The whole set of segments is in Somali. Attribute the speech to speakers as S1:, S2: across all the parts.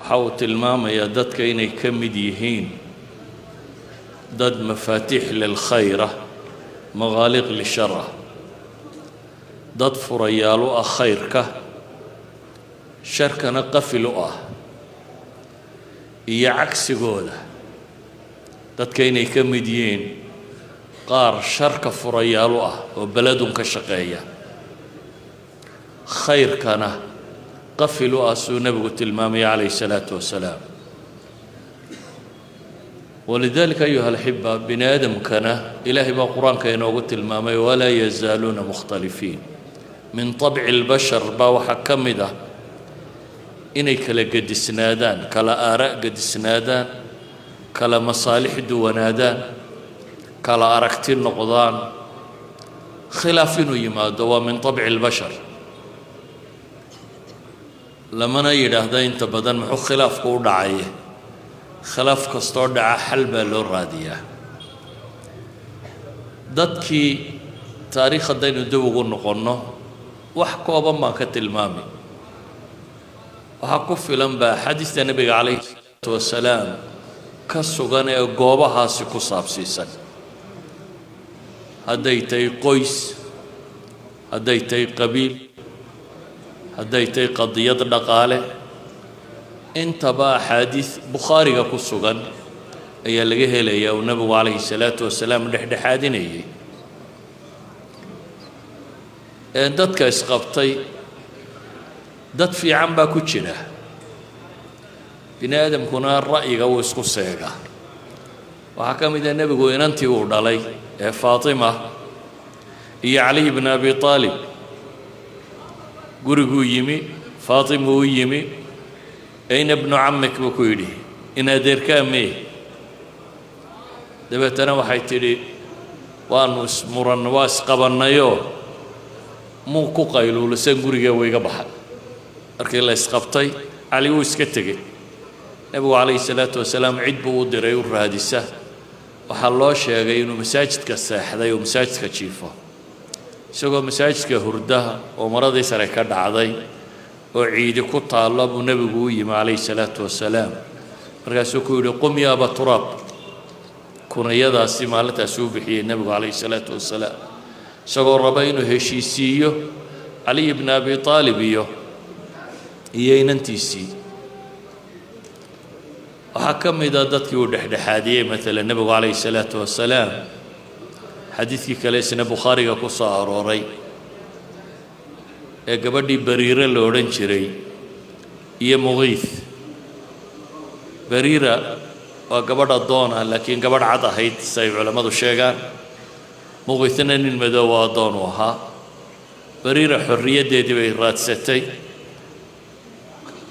S1: حاوت الماما يا داد كيني كمديهين داد مفاتيح للخيرة مغالق للشر داد فريالو خيرك شركنا قفلوا إيا عكس قوله داد كيني كمديين قار شرك فريالو وبلدهم كشقية خير كان قفلوا أسو نبي المامي عليه الصلاة والسلام ولذلك أيها الأحبة بني آدم كان إلهي بالقرآن كان قلت المامي ولا يزالون مختلفين من طبع البشر باو حكم ده إني كلا قد سنادان كلا آراء قد سنادان كلا مصالح دوانادان كلا أركتين نقضان خلافين يماد ومن طبع البشر لما يراهدا انت بدن محو خلاف كو دعايه خلاف كستو دعا حل با لو راديا ددكي تاريخ دaynu dib ugu noqono wax kooban ma ka tilmaami waxa ku filan ba xadiista nabiga kaleey wasalaam ka sugan ee goobahaasi ku saabsiisan haday tay qoys haday tay qabiil هديتي قضية دقالة انت با حديث بخاري كسوغان ايا لغيه ليا والنبي عليه الصلاة والسلام دحدحادينيه ان ددك اسقبتي دد في عنبا كجيره بني ادم كنا الراي او اسكو سيغا وحكم اذا النبي اننتي ودلي فاطمه هي علي بن ابي طالب قرقو يمي فاطمة يمي أين ابن عمك بكويلي إن أدير كامي دبتنا وحيتري وانوس مرنواس قبرنا يو مو كوكايلو لسان قرقا ويقبحا أركي الله اسقبطي علي ويسكتكي نبو عليه الصلاة والسلام عيد بودي ريور هادسة وحلوش يا غينو مساجد كالساحة ومساجد كتشيفه isagoo masaajidka hurdaha oo maradii sare ka dhacday oo ciidi ku taalo buu nabigu u yimi calayhi salaatu wasalaam markaasuu ku yidhi qum yaa aba turaab kunayadaasi maalintaas uu bixiyey nabigu calayhi salaatu wasalaam isagoo raba inuu heshiisiiyo cali ibn abi taalib iyo inantiisii waxaa ka mid ah dadkii uu dhexdhexaadiyey maalan nabigu calayhi salaatu wasalaam حديثي كليسنا بخاري كوسا أروري قبدي بريرة لورنشري هي مغيث بريرة وقبض الضونة لكن قبض عدا هيت سيف علماء الشيغان مغيثنا المدوى ضونوها بريرة حرية دي بيرات ستي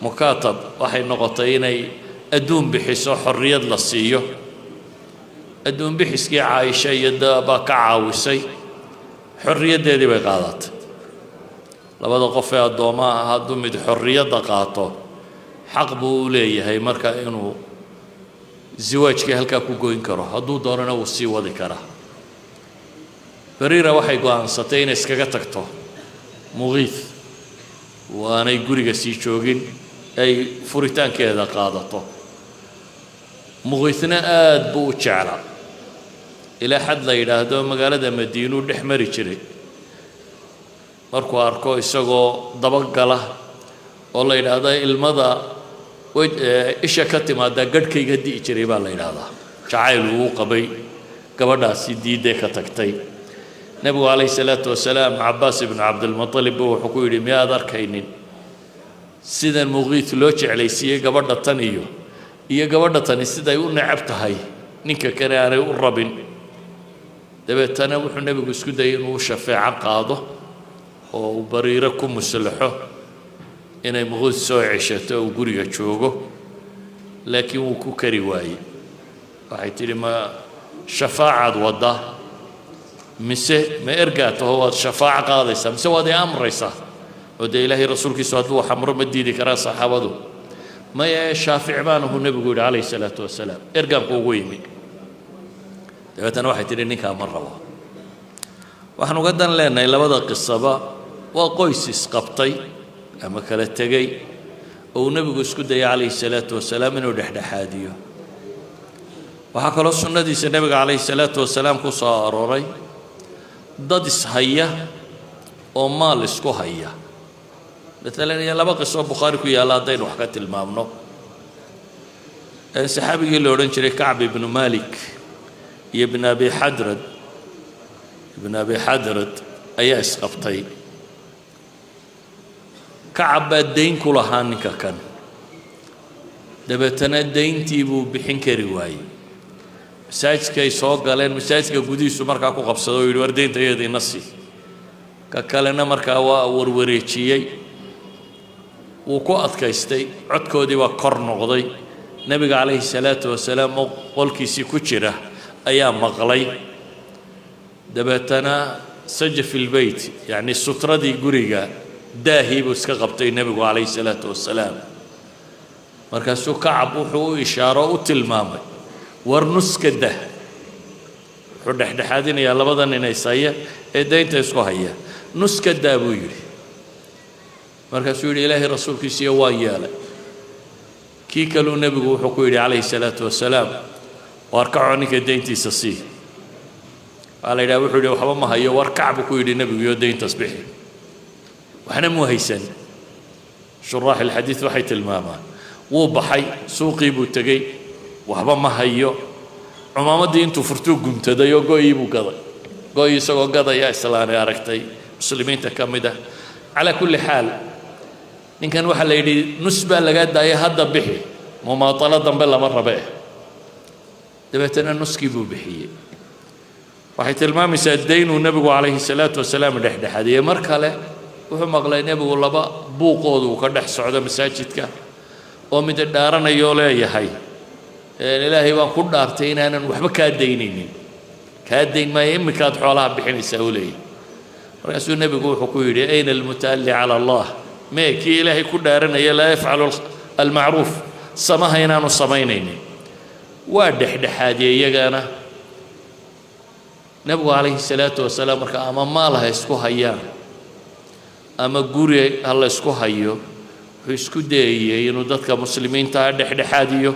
S1: مكاتب واحد نقطين أدوم بحسو حرية لصيو أدون بحسكي عايشة يدا باك عاوسي حرية دي بقادات لبدا قفة الدوما هادو مد حرية دقاطو حق بولي هي مركا إنو زواج كي هلكا كوكوين كرو هادو دورنا وسي ودي كرا بريرة waxay go'aansatay in iskaga tagto muqiif waanay guriga sii joogin ay furitaankeeda qaadato muqiifna aad buu jeclaa إلى حد لا يراهدو مقالة مدينو دحمري جري markuu arko isagoo dabagala oo la yiraahdo ilmada isha ka timaada gadhkayga dii jiray baa la yiraahdaa jacayl uu qabay gabadhaasi diiday ka tagtay nabigu calayhi salaatu wasalaam Abbaas ibn Abdul Muttalib wuxuu ku yiri miyaad arkaynin sidan muqiit loo jeclaysiiyay gabadha tan iyo gabadha tan siday u nacab tahay ninka kale aanay u rabin dabeetana wuxuu nabigu isku dayay inuu shafaaco qaado oo bariira ku muslaxo inay muqiit soo ceshato oo guriga joogo laakiin uu ku kari waayay waxay tiri ma shafaacad wada mise ma ergaato oo shafaaco qaadaysa mise wada amraysa oo de ilaahay rasuulkiisu haduu xamro ma diidi kara saxaabadu ma ya shaafic baanahu nabigu calayhi salaatu wasalaam ergaan ugu yimi dabeetana waxay tiri ninka ma rabo waxaan uga dan leenahay labada qisaba waa qoys isqabtay ama kala tagay oo nabigu isku dayay calayhi salaatu wasalaam inuu dhexdhexaadiyo waxaa kaloo sunnadiisa nabiga calayhi salaatu wasalaam ku soo arooray dad ishaya oo maal isku haya مثلا يا لبا قصة بخاري كي يلا دين وحكت المامنو الصحابي اللي ورنشري كعب بن مالك ابن أبي حدرد أي أسقطي كعب الدين كلها هانك كان دبتنا الدين تيبو بحنك رواي مساجد كي صوغ قالين مساجد كي قديسو مركا كو قبصدو يدور دين تيدي نصي كاكالنا مركا وروريتشيي وكو أذكيستي عدكودي وكر نغضي نبي عليه الصلاة والسلام قولكيسي كتشرة أيام مغلي دبتنا سجل في البيت يعني السترة دي قريقة داهي بسكا غبطي النبي عليه الصلاة والسلام مركزو كعب وحو إشارة وتلمامي ورنسك الده حدحدحادين يا لبضان إنايسايا إدين تيسكو هيا نسك الدابو يري markaasuu yidhi ilaahay rasuulkiisiiya waa yeelay kii kaluu nebigu wuxuu ku yidhi calayhi salaatu wasalaam war kaco ninka deyntiisa sii waxaa la yidhaha wuxuu yidhi waxba ma hayo war kac buu ku yidhi nebigu iyo deyntaas bixi waxna muu haysan shuraax alxadiid waxay tilmaamaan wuu baxay suuqii buu tegey waxba ma hayo cumaamadii intuu furtuu gumtaday oo go'ii buu gaday go'ii isagoo gadaya islaanay aragtay muslimiinta ka mid ah على كل حال إن كان واحد يدي نسبة لقد داية هذا بحي مماطلة بلا مرة به دبتنا نسكي بحي واحد المام الدين والنبي عليه الصلاة والسلام دحد هذه مركلة وهم أغلى النبي والله بقى بوقود وكدح سعودة مساجدك ومن الدارنا يولا يا هاي الإلهي وكل دارتين أنا وحبك كادينين كادين ما يم كاد حولها بحين السهولين رسول النبي يقول حكويري أين المتألي على الله ما كي إلهي كل دارنا لا يفعل المعروف سماها ينان الصمينين وادح دحادي يجانا نبي عليه الصلاة والسلام أما مالها يسكو هيان أما قوري الله يسكو هيو يسكو دايي ينودتك مسلمين تادح دحاديو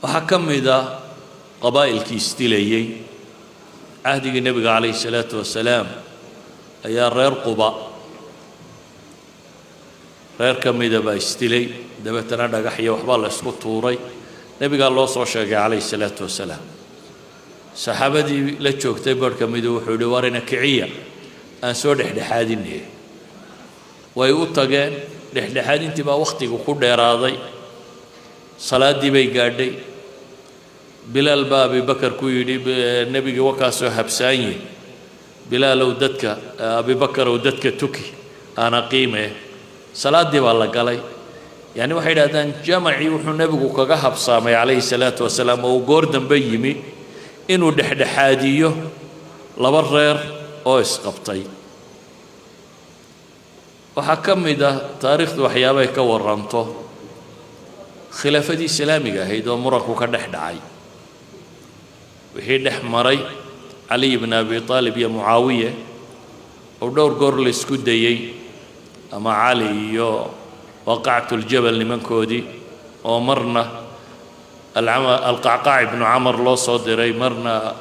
S1: وحكم إذا قبائل كيستيليي عهد النبي عليه الصلاة والسلام أيا رير قباء رير كم إذا بايستلي دبتنا دقحية وحبال اسكو طوري نبي قال الله صلى الله عليه الصلاة والسلام صحابة دي لتشوك تبر كم إذا وحولي وارنا كعية أنسو دحدحادين هي ويقول دحدحادين تبا وقتي وكل راضي صلاة دي بيقاردي بلال بابي بكر كويدي النبي وكاسو حبساني بلال ودتك أبي بكر ودتك توكي أنا قيمة صلاة دي والله قالي يعني واحد هذا جمعي وحنا النبي وكجا حبسامي عليه الصلاة والسلام وجوردن بيمي إنه دحدحاديو لبرر أو إسقطي وحكم إذا تاريخ وحيابه كورنته خلافة دي سلامي هيدا مرق وكدحدعي وحيد حمري علي بن أبي طالب يا معاوية ودور قرل اسكوديي أما علي يو وقعت الجبل لمن كودي ومرنا القعقاع بن عمر لو صدري مرنا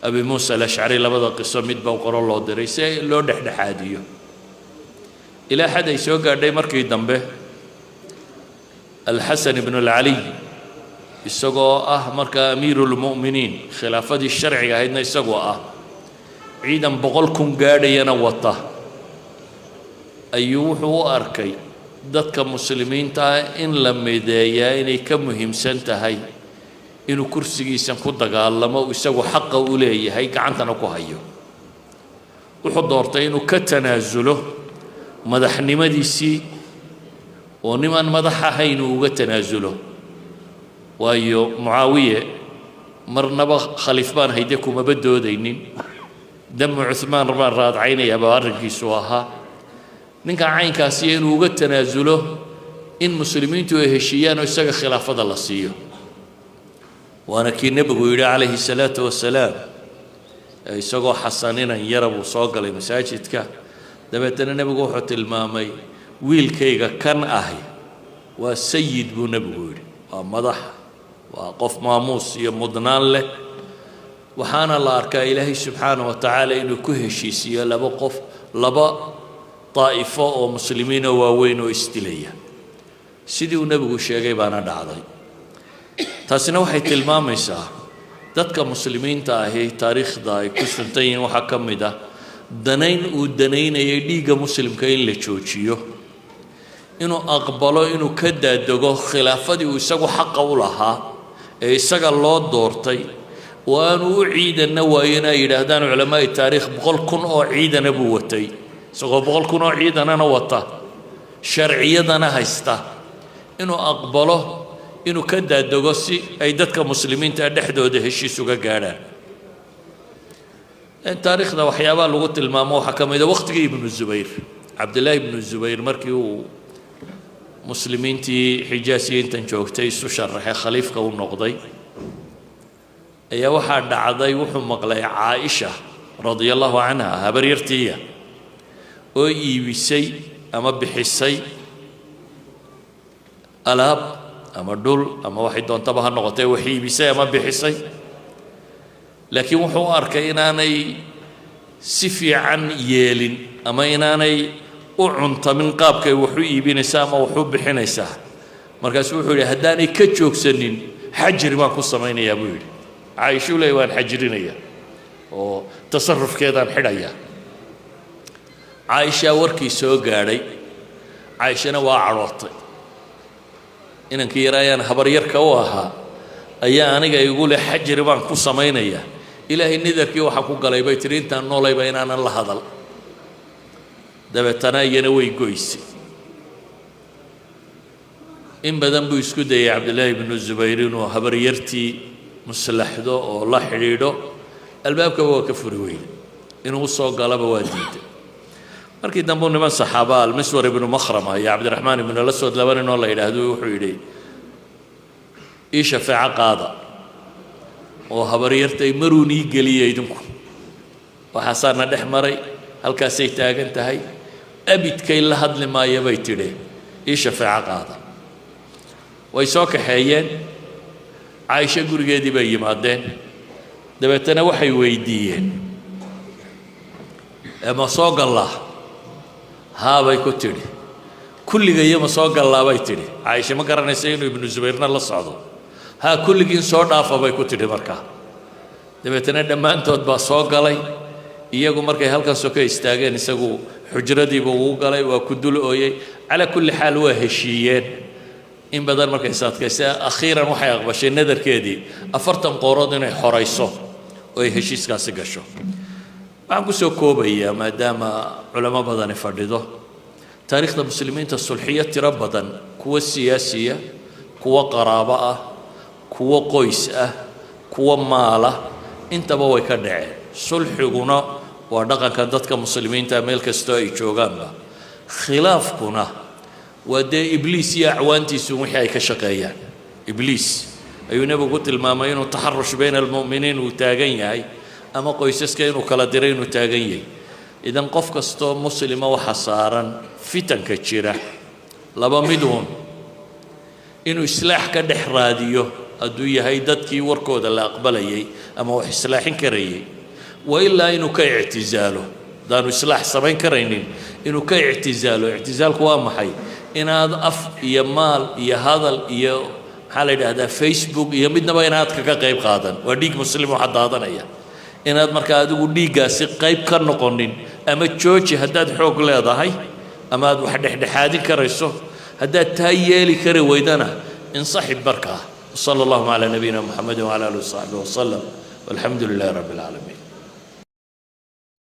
S1: أبي موسى الأشعري لبدا قصة مدبا وقرر الله دري سي لو دحدحاديو إلى حد يسوق داي مركي دنبه الحسن بن العلي isagoo marka amiirul mu'miniin khilaafadii sharciga ahaydna isagoo ciidan 100,000 gaadhayana wata ayuu wuxuu u arkay dadka muslimiinta in la mideeyaa inay ka muhiimsan tahay inuu kursigiisan ku dagaalamo isagu xaq u leeyahay gacantana ku hayo wuxuu doortay inuu ka tanaasulo madaxnimadiisii oo niman madax ahayn uga tanaasulo waayo mucaawiye marnaba khaliif baan hayde kuma badoodaynin dam Uthman baan raadcaynaya baarkiisu ahaa ninka caynkaasi inuu uga tanaasulo in muslimiintu ay heshiyaan oo isaga khilaafada la siiyo waana kii nabigu yiri calayhi salaatu wasalaam isagoo xasanina yarabu soo galay masaajidka dabeetana nabigu wuxuu tilmaamay wiilkayga kan ahi waa sayid buu nebigu yidhi waa madax waa qof maamuus iyo mudnaan leh waxaana la arkaa ilaahay subxaanahu wa tacaala inuu ku heshiisiiyo laba qof laba daa'ifo oo muslimiina waaweyn oo isdilaya sidii uu nebigu sheegay baana dhacday taasina waxay tilmaamaysaa dadka muslimiinta ahi taariikhda ay ku suntan yihiin waxaa ka mid ah danayn uu danaynayay dhiigga muslimka in la joojiyo inuu aqbalo inuu ka daadego khilaafadii uu isagu xaqa u lahaa ee isaga loo doortay oo aanu u ciidanna waayo inay yidhaahdaan culamaa'i taariikh 100,000 oo ciidana buu watay isagoo 100,000 oo ciidanana wata sharciyadana haysta inuu aqbalo inuu ka daadego si ay dadka muslimiinta dhexdooda heshiis uga gaadhaan taariikhda waxyaabaha lagu tilmaamo waxaa ka mid ah waqtigii ibnu zubayr cabdillaahi ibnu zubayr markii uu muslimiintii xijaasiyiintan joogtay isu sharaxay khaliifka u noqday ayaa waxaa dhacday wuxuu maqlay caaisha radiallahu canha habaryartiiya oo iibisay ama bixisay alaab ama dhul ama waxay doontaba ha noqotee wax iibisay ama bixisay laakiin wuxuu u arkay inaanay si fiican yeelin ama inaanay u cuntamin qaabkay wax u iibinaysaa ama wax u bixinaysaa markaasuu wuxuu yidhi haddaanay ka joogsanin xajri baan ku samaynayaa buu yidhi caaishuu leey waan xajrinaya oo tasarufkeedaan xidhaya caaishaa warkii soo gaadhay caaishana waa cadhootay inankii yaraayaan habaryarka u ahaa ayaa aniga igu leh xajri baan ku samaynaya ilaahay nidarkii waxaa ku galay bay tiri intaan noolayba inaanan la hadal dabeetana iyana way goysay in badan buu isku dayay cabdillaahi ibnu zubayr inuu habaryartii muslaxdo oo la xidhiidho albaabkaba waa ka furi weyne inuu soo galaba waa diiday markii dambe niman saxaaba almiswar ibnu makhrama iyo cabdiraxmaan ibnu laswad laba nin oo la yidhaahdo wuxuu yidhi ii shafeeco qaada oo habaryartay maruun ii geliya idinku waxaasaana dhex maray halkaasay taagan tahay abidkay la hadli maaya bay tidhi ii shafeeco qaada way soo kaxeeyeen caaisha gurigeedii bay yimaadeen dabeetana waxay weydiiyeen ma soo gallaa haabay ku tidhi kulligaiyo ma soo gallaa bay tidhi caaisha ma garanaysa inuu ibnu zubayrna la socdo haa kulligiin soo dhaafa bay ku tidhi markaa dabeetana dhammaantood baa soo galay iyagu markay halkan soo ka istaageen isagu xujradiiba uu galay waa ku dul ooyey calaa kulli xaal waa heshiiyeen in badan markay saadkaysay akhiiran waxay aqbashay nadarkeedii 40 qoorood inay xorayso oo ay heshiiskaasi gasho waxaan ku soo koobayaa maadaama culamo badani fadhido taariikhda muslimiinta sulxiyo tiro badan kuwa siyaasiya kuwa qaraabo ah kuwa qoys ah kuwa maala intaba way ka dhaceen sulxiguna waa dhaqanka dadka muslimiinta meel kastoo ay joogaanba khilaafkuna waa dee ibliis iyo acwaantiisu wixii ay ka shaqeeyaan ibliis ayuu nebigu ku tilmaamay inuu taxarush bayna almu'miniin uu taagan yahay ama qoysaska inuu kala diray inuu taagan yahay idan qof kastoo muslima waxa saaran fitanka jira laba miduun inuu islaax ka dhex raadiyo hadduu yahay dadkii warkooda la aqbalayay ama wax islaaxin karayay wa ilaa inuu ka ictizaalo daanu islaax samayn karaynin inuu ka ictizaalo ictizaalku waa maxay inaad af iyo maal iyo hadal iyo maxaa la yidhaahdaa facebook iyo midnaba inaad kaga qayb qaadan waa dhiig muslim waxaa daadanaya inaad markaa adigu dhiiggaasi qayb ka noqonin ama jooji haddaad xoog leedahay ama aad wax dhexdhexaadin karayso haddaad taa yeeli kari weydana insaxib markaa وصلى الله على نبينا محمد وعلى اله وصحبه وسلم والحمد لله رب العالمين